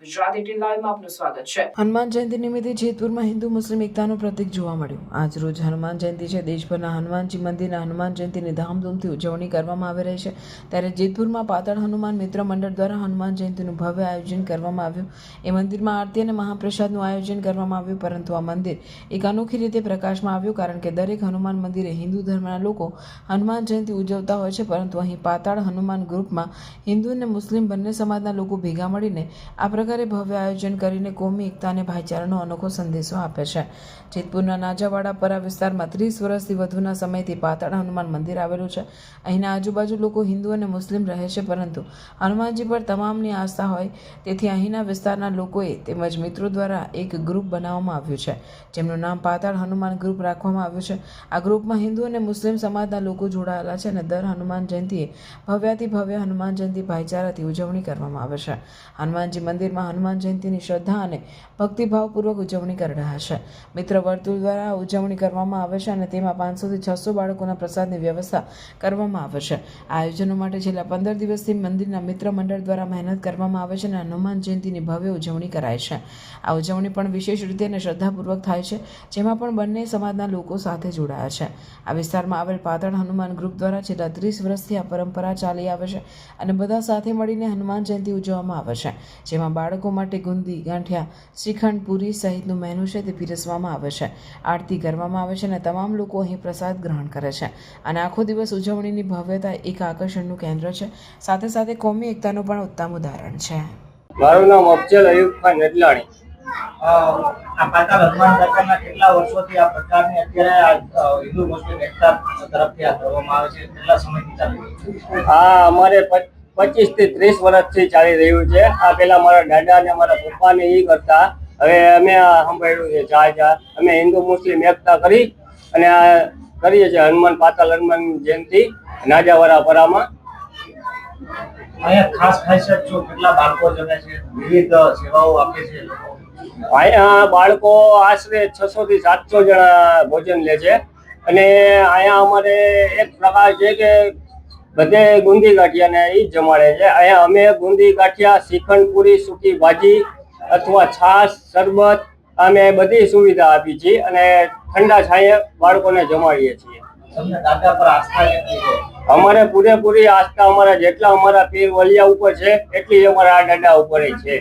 ગુજરાત 18 લાઈવમાં આપનું સ્વાગત છે। હનુમાન જયંતિ નિમિત્તે જેતપુરમાં હિન્દુ મુસ્લિમ એકતાનું પ્રતીક જોવા મળ્યું। આજ રોજ હનુમાન જયંતિ છે। દેશભરના હનુમાનજી મંદિરના હનુમાન જયંતિની ધામધૂમથી ઉજવણી કરવામાં આવી રહી છે। ત્યારે જેતપુરમાં પાતાળ હનુમાન મિત્ર મંડળ દ્વારા હનુમાન જયંતિનું ભવ્ય આયોજન કરવામાં આવ્યું। એ મંદિરમાં આરતી અને મહાપ્રસાદનું આયોજન કરવામાં આવ્યું, પરંતુ આ મંદિર એક અનોખી રીતે પ્રકાશમાં આવ્યું, કારણ કે દરેક હનુમાન મંદિરે હિન્દુ ધર્મના લોકો હનુમાન જયંતિ ઉજવતા હોય છે, પરંતુ અહીં પાતાળ હનુમાન ગ્રુપમાં હિન્દુ અને મુસ્લિમ બંને સમાજના લોકો ભેગા મળીને આ પ્રકારે ભવ્ય આયોજન કરીને કોમી એકતા અને ભાઈચારાનો અનોખો સંદેશો આપે છે। જેતપુરના નાજાવાડાપરા વિસ્તારમાં 30 વર્ષથી વધુના સમયથી પાતાળ હનુમાન મંદિર આવેલું છે। અહીંના આજુબાજુ લોકો હિન્દુ અને મુસ્લિમ રહે છે, પરંતુ હનુમાનજી પર તમામની આસ્થા હોય, તેથી અહીંના વિસ્તારના લોકોએ તેમજ મિત્રો દ્વારા એક ગ્રુપ બનાવવામાં આવ્યું છે, જેમનું નામ પાતાળ હનુમાન ગ્રુપ રાખવામાં આવ્યું છે। આ ગ્રુપમાં હિન્દુ અને મુસ્લિમ સમાજના લોકો જોડાયેલા છે અને દર હનુમાન જયંતિએ ભવ્યાતિ ભવ્ય હનુમાન જયંતિ ભાઈચારાથી ઉજવણી કરવામાં આવે છે। હનુમાનજી મંદિરમાં હનુમાન જયંતિની શ્રદ્ધા અને ભક્તિભાવપૂર્વક ઉજવણી કરી રહ્યા છે। મિત્ર વર્તુળ દ્વારા ઉજવણી કરવામાં આવે છે અને તેમાં 500 થી 600 બાળકોના પ્રસાદની વ્યવસ્થા કરવામાં આવે છે। આ આયોજનો માટે છેલ્લા 15 દિવસથી મંદિરના મિત્ર મંડળ દ્વારા મહેનત કરવામાં આવે છે અને હનુમાન જયંતિની ભવ્ય ઉજવણી કરાય છે। આ ઉજવણી પણ વિશેષ રીતે અને શ્રદ્ધાપૂર્વક થાય છે, જેમાં પણ બંને સમાજના લોકો સાથે જોડાયા છે। આ વિસ્તારમાં આવેલ પાતાળ હનુમાન ગ્રુપ દ્વારા છેલ્લા 30 વર્ષથી આ પરંપરા ચાલી આવે છે અને બધા સાથે મળીને હનુમાન જયંતિ ઉજવવામાં આવે છે, જેમાં બાળકો માટે ગુંદી, ગાંઠિયા, શ્રીખંડ, પૂરી સહિતનું મેનુ છે તે પીરસવામાં આવે છે, આરતી કરવામાં આવે છે અને તમામ લોકો અહીં પ્રસાદ ગ્રહણ કરે છે। અને આખો દિવસ ઉજવણીની ભવ્યતા એક આકર્ષણનું કેન્દ્ર છે, સાથે સાથે કોમી એકતાનું પણ ઉત્તમ ઉદાહરણ છે। મારું નામ અફજલ અયુબ ખાન નટલાણી। આ પાતાળ હનુમાન દાદાના કેટલા વર્ષોથી આ પ્રકારની અત્યારે હિન્દુ મુસ્લિમ એકતા તરફથી આ કરવામાં આવે છે? કેટલા સમયથી ચાલી રહ્યું છે? આ અમારે 25 થી 30 વર્ષથી ચાલી રહ્યું છે। આ પેલા મારા દાદા અને મારા પપ્પાને એ કરતા, હવે અમે આ સંભાળ્યું છે। જા અમે હિન્દુ મુસ્લિમ એકતા કરી અને આ કરીએ છીએ હનુમાન પાતાળ હનુમાન જયંતિ નાજાવાડાપરામાં। અહીંયા ખાસ ખાસિયત શું? કેટલા બાળકો જમે છે? વિવિધ સેવાઓ આપે છે લોકો? અહીંયા બાળકો આશરે 600 થી 700 જણા ભોજન લે છે અને અહીંયા અમારે એક પ્રકાર છે કે બધે ગુંદી ગાંઠિયાને એ જ જમાડે છે। અહીંયા અમે ગુંદી ગાંઠિયા, શ્રીખંડ, પૂરી, સૂકી ભાજી અથવા છાશ, શરબત અમે બધી સુવિધા આપી છીએ અને ઠંડા છાંયે બાળકોને જમાડીએ છીએ। તમને દાદા પર આસ્થા કેટલી છે? અમારે પૂરેપૂરી આસ્થા અમારા જેટલા અમારા પીર વલિયા ઉપર છે એટલી અમારા આ દાદા ઉપર છે।